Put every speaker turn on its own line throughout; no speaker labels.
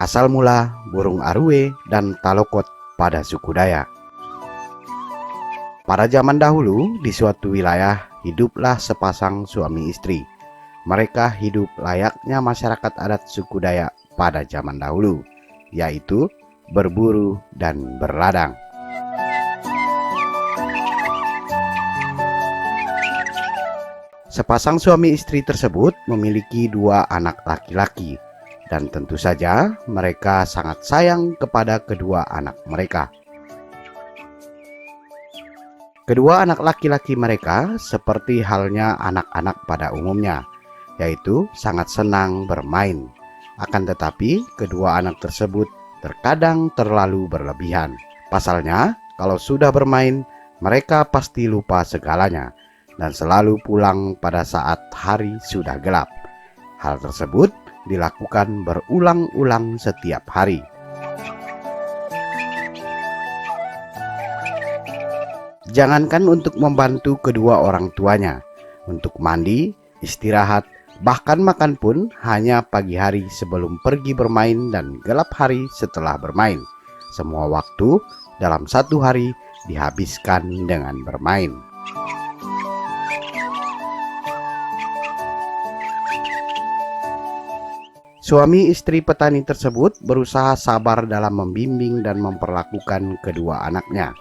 asal mula burung aruwe dan talokot pada suku Dayak. Pada zaman dahulu, di suatu wilayah hiduplah sepasang suami istri. Mereka hidup layaknya masyarakat adat suku Dayak pada zaman dahulu, yaitu berburu dan berladang. Sepasang suami istri tersebut memiliki 2 anak laki-laki, dan tentu saja mereka sangat sayang kepada kedua anak mereka. Kedua anak laki-laki mereka seperti halnya anak-anak pada umumnya, yaitu sangat senang bermain. Akan tetapi, kedua anak tersebut terkadang terlalu berlebihan. Pasalnya, kalau sudah bermain, mereka pasti lupa segalanya dan selalu pulang pada saat hari sudah gelap. Hal tersebut dilakukan berulang-ulang setiap hari. Jangankan untuk membantu kedua orang tuanya, untuk mandi, istirahat, bahkan makan pun hanya pagi hari sebelum pergi bermain dan gelap hari setelah bermain. Semua waktu dalam satu hari dihabiskan dengan bermain. Suami istri petani tersebut berusaha sabar dalam membimbing dan memperlakukan kedua anaknya.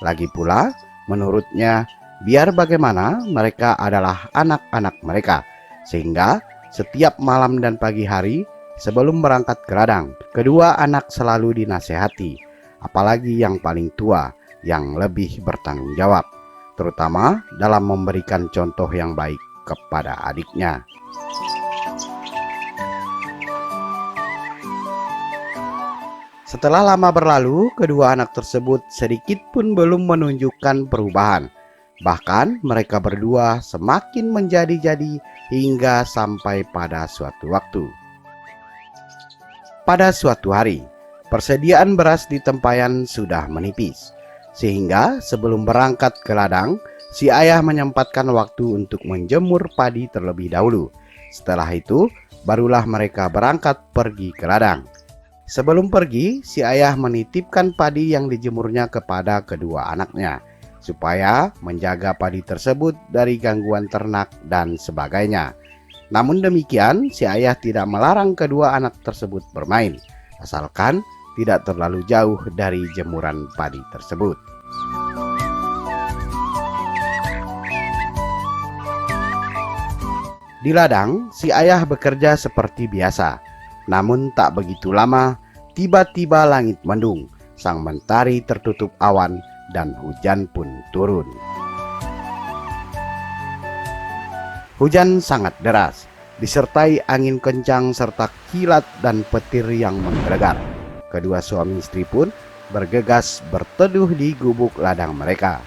Lagi pula, menurutnya, biar bagaimana mereka adalah anak-anak mereka, sehingga setiap malam dan pagi hari sebelum berangkat ke ladang, kedua anak selalu dinasehati, apalagi yang paling tua yang lebih bertanggung jawab, terutama dalam memberikan contoh yang baik kepada adiknya. Setelah lama berlalu, kedua anak tersebut sedikit pun belum menunjukkan perubahan. Bahkan mereka berdua semakin menjadi-jadi hingga sampai pada suatu waktu. Pada suatu hari, persediaan beras di tempayan sudah menipis. Sehingga sebelum berangkat ke ladang, si ayah menyempatkan waktu untuk menjemur padi terlebih dahulu. Setelah itu, barulah mereka berangkat pergi ke ladang. Sebelum pergi, si ayah menitipkan padi yang dijemurnya kepada kedua anaknya, supaya menjaga padi tersebut dari gangguan ternak dan sebagainya. Namun demikian, si ayah tidak melarang kedua anak tersebut bermain, asalkan tidak terlalu jauh dari jemuran padi tersebut. Di ladang, si ayah bekerja seperti biasa. Namun tak begitu lama, tiba-tiba langit mendung, sang mentari tertutup awan, dan hujan pun turun. Hujan sangat deras, disertai angin kencang serta kilat dan petir yang menggelegar. Kedua suami istri pun bergegas berteduh di gubuk ladang mereka.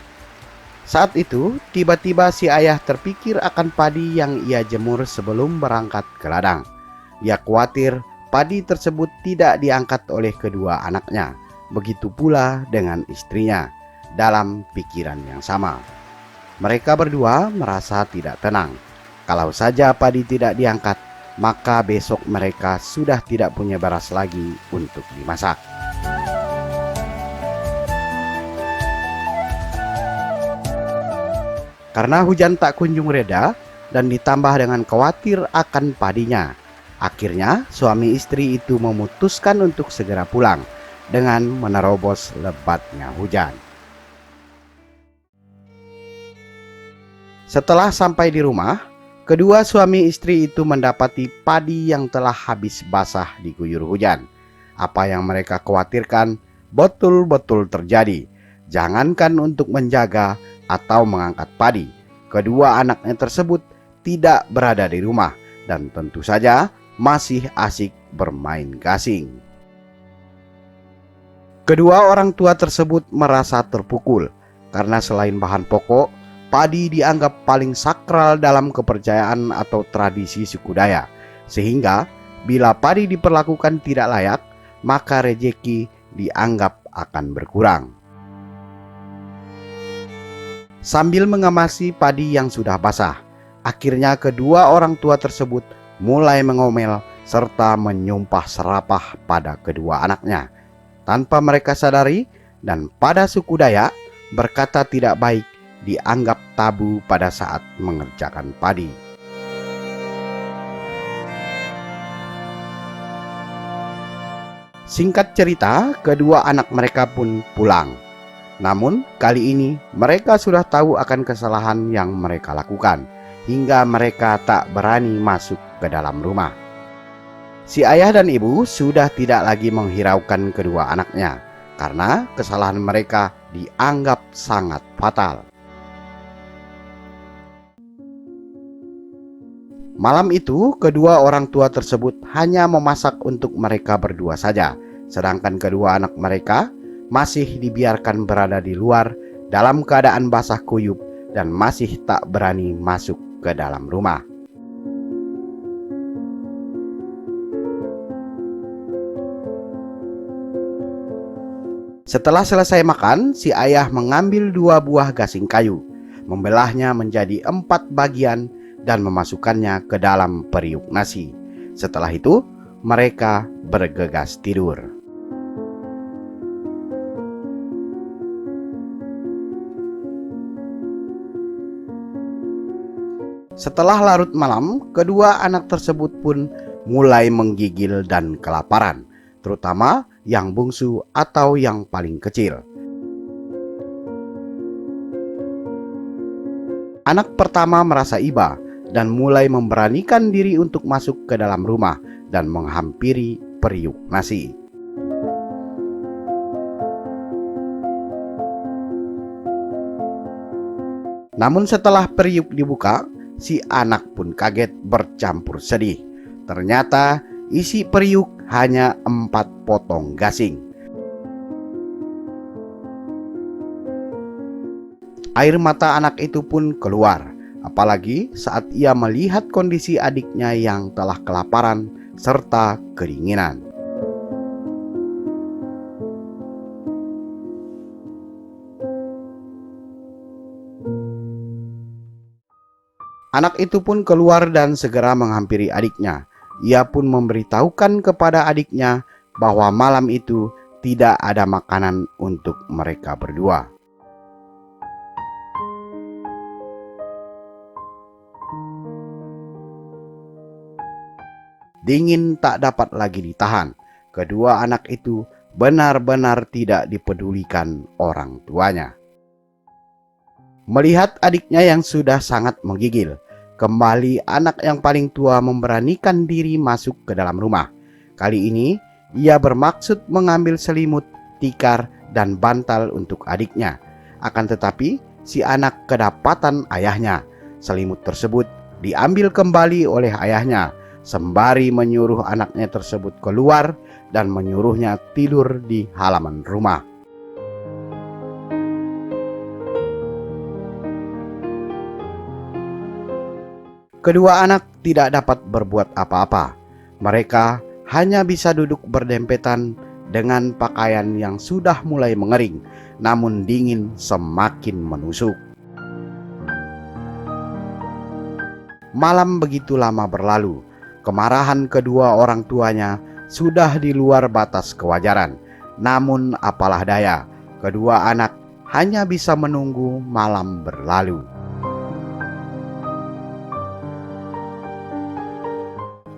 Saat itu, tiba-tiba si ayah terpikir akan padi yang ia jemur sebelum berangkat ke ladang. Ia khawatir padi tersebut tidak diangkat oleh kedua anaknya. Begitu pula dengan istrinya, dalam pikiran yang sama. Mereka berdua merasa tidak tenang. Kalau saja padi tidak diangkat, maka besok mereka sudah tidak punya beras lagi untuk dimasak. Karena hujan tak kunjung reda dan ditambah dengan khawatir akan padinya, akhirnya suami istri itu memutuskan untuk segera pulang dengan menerobos lebatnya hujan. Setelah sampai di rumah, kedua suami istri itu mendapati padi yang telah habis basah diguyur hujan. Apa yang mereka khawatirkan betul-betul terjadi. Jangankan untuk menjaga atau mengangkat padi, kedua anaknya tersebut tidak berada di rumah dan tentu saja masih asik bermain gasing. Kedua orang tua tersebut merasa terpukul karena selain bahan pokok, padi dianggap paling sakral dalam kepercayaan atau tradisi suku Dayak. Sehingga bila padi diperlakukan tidak layak, maka rejeki dianggap akan berkurang. Sambil mengamasi padi yang sudah basah, akhirnya kedua orang tua tersebut mulai mengomel serta menyumpah serapah pada kedua anaknya. Tanpa mereka sadari, dan pada suku Dayak, berkata tidak baik dianggap tabu pada saat mengerjakan padi. Singkat cerita, kedua anak mereka pun pulang. Namun, kali ini mereka sudah tahu akan kesalahan yang mereka lakukan, hingga mereka tak berani masuk ke dalam rumah. Si ayah dan ibu sudah tidak lagi menghiraukan kedua anaknya, karena kesalahan mereka dianggap sangat fatal. Malam itu, kedua orang tua tersebut hanya memasak untuk mereka berdua saja, sedangkan kedua anak mereka masih dibiarkan berada di luar dalam keadaan basah kuyup dan masih tak berani masuk ke dalam rumah. Setelah selesai makan, si ayah mengambil 2 buah gasing kayu, membelahnya menjadi 4 bagian dan memasukkannya ke dalam periuk nasi. Setelah itu, mereka bergegas tidur. Setelah larut malam, kedua anak tersebut pun mulai menggigil dan kelaparan, terutama yang bungsu atau yang paling kecil. Anak pertama merasa iba dan mulai memberanikan diri untuk masuk ke dalam rumah dan menghampiri periuk nasi. Namun setelah periuk dibuka, si anak pun kaget bercampur sedih. Ternyata isi periuk hanya 4 potong gasing. Air mata anak itu pun keluar, apalagi saat ia melihat kondisi adiknya yang telah kelaparan serta kedinginan. Anak itu pun keluar dan segera menghampiri adiknya. Ia pun memberitahukan kepada adiknya bahwa malam itu tidak ada makanan untuk mereka berdua. Dingin tak dapat lagi ditahan. Kedua anak itu benar-benar tidak dipedulikan orang tuanya. Melihat adiknya yang sudah sangat menggigil, kembali anak yang paling tua memberanikan diri masuk ke dalam rumah. Kali ini ia bermaksud mengambil selimut, tikar, dan bantal untuk adiknya. Akan tetapi si anak kedapatan ayahnya. Selimut tersebut diambil kembali oleh ayahnya, sembari menyuruh anaknya tersebut keluar dan menyuruhnya tidur di halaman rumah. Kedua anak tidak dapat berbuat apa-apa. Mereka hanya bisa duduk berdempetan dengan pakaian yang sudah mulai mengering, namun dingin semakin menusuk. Malam begitu lama berlalu. Kemarahan kedua orang tuanya sudah di luar batas kewajaran. Namun apalah daya, kedua anak hanya bisa menunggu malam berlalu.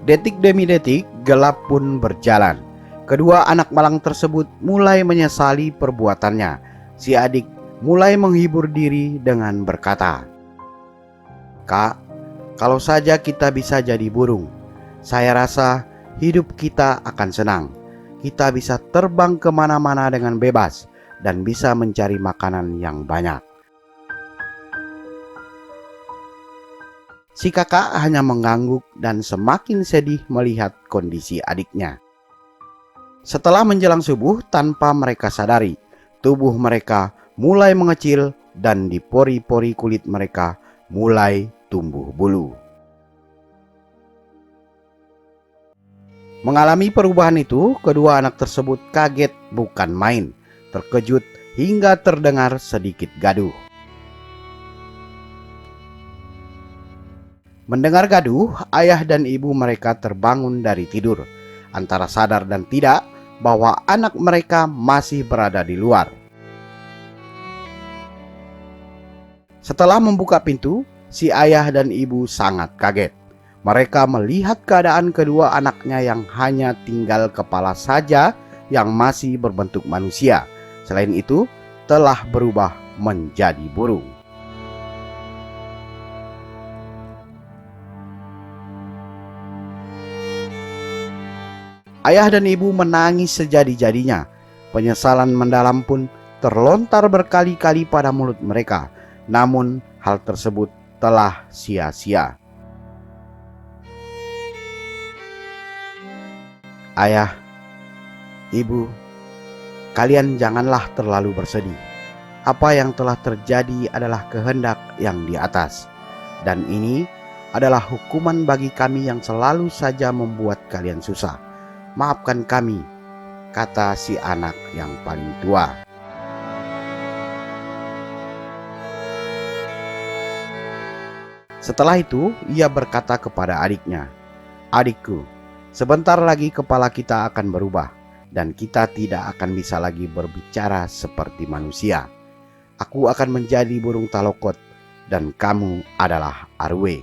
Detik demi detik, gelap pun berjalan. Kedua anak malang tersebut mulai menyesali perbuatannya. Si adik mulai menghibur diri dengan berkata, "Kak, kalau saja kita bisa jadi burung, saya rasa hidup kita akan senang. Kita bisa terbang kemana-mana dengan bebas dan bisa mencari makanan yang banyak." Si kakak hanya mengangguk dan semakin sedih melihat kondisi adiknya. Setelah menjelang subuh, tanpa mereka sadari, tubuh mereka mulai mengecil dan di pori-pori kulit mereka mulai tumbuh bulu. Mengalami perubahan itu, kedua anak tersebut kaget bukan main, terkejut hingga terdengar sedikit gaduh. Mendengar gaduh, ayah dan ibu mereka terbangun dari tidur, antara sadar dan tidak bahwa anak mereka masih berada di luar. Setelah membuka pintu, si ayah dan ibu sangat kaget. Mereka melihat keadaan kedua anaknya yang hanya tinggal kepala saja yang masih berbentuk manusia. Selain itu, telah berubah menjadi burung. Ayah dan ibu menangis sejadi-jadinya. Penyesalan mendalam pun terlontar berkali-kali pada mulut mereka. Namun hal tersebut telah sia-sia. Ayah, ibu, kalian janganlah terlalu bersedih. Apa yang telah terjadi adalah kehendak yang di atas. Dan ini adalah hukuman bagi kami yang selalu saja membuat kalian susah. Maafkan kami, kata si anak yang paling tua. Setelah itu, ia berkata kepada adiknya, "Adikku, sebentar lagi kepala kita akan berubah, dan kita tidak akan bisa lagi berbicara seperti manusia. Aku akan menjadi burung talokot, dan kamu adalah arwe.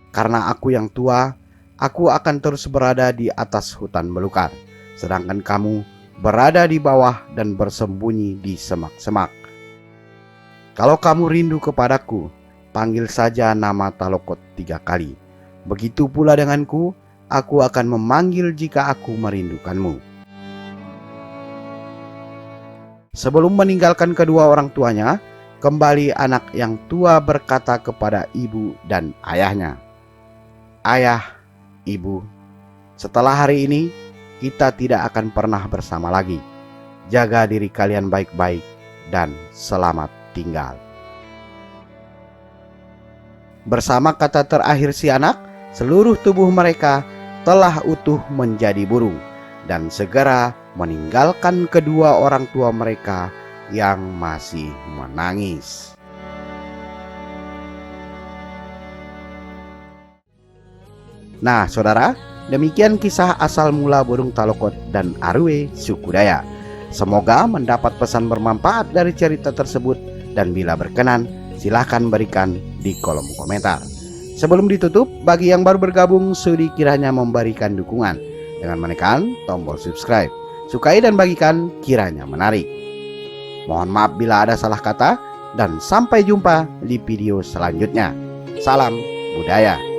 Karena aku yang tua, aku akan terus berada di atas hutan belukar, sedangkan kamu berada di bawah dan bersembunyi di semak-semak. Kalau kamu rindu kepadaku, panggil saja nama Talokot 3 kali. Begitu pula denganku, aku akan memanggil jika aku merindukanmu." Sebelum meninggalkan kedua orang tuanya, kembali anak yang tua berkata kepada ibu dan ayahnya, "Ayah, ibu, setelah hari ini kita tidak akan pernah bersama lagi. Jaga diri kalian baik-baik dan selamat tinggal." Bersama kata terakhir si anak, seluruh tubuh mereka telah utuh menjadi burung dan segera meninggalkan kedua orang tua mereka yang masih menangis. Nah, saudara, demikian kisah asal mula burung talokot dan arwe suku Dayak. Semoga mendapat pesan bermanfaat dari cerita tersebut, dan bila berkenan, silahkan berikan di kolom komentar. Sebelum ditutup, bagi yang baru bergabung, sudi kiranya memberikan dukungan dengan menekan tombol subscribe. Sukai dan bagikan kiranya menarik. Mohon maaf bila ada salah kata, dan sampai jumpa di video selanjutnya. Salam budaya.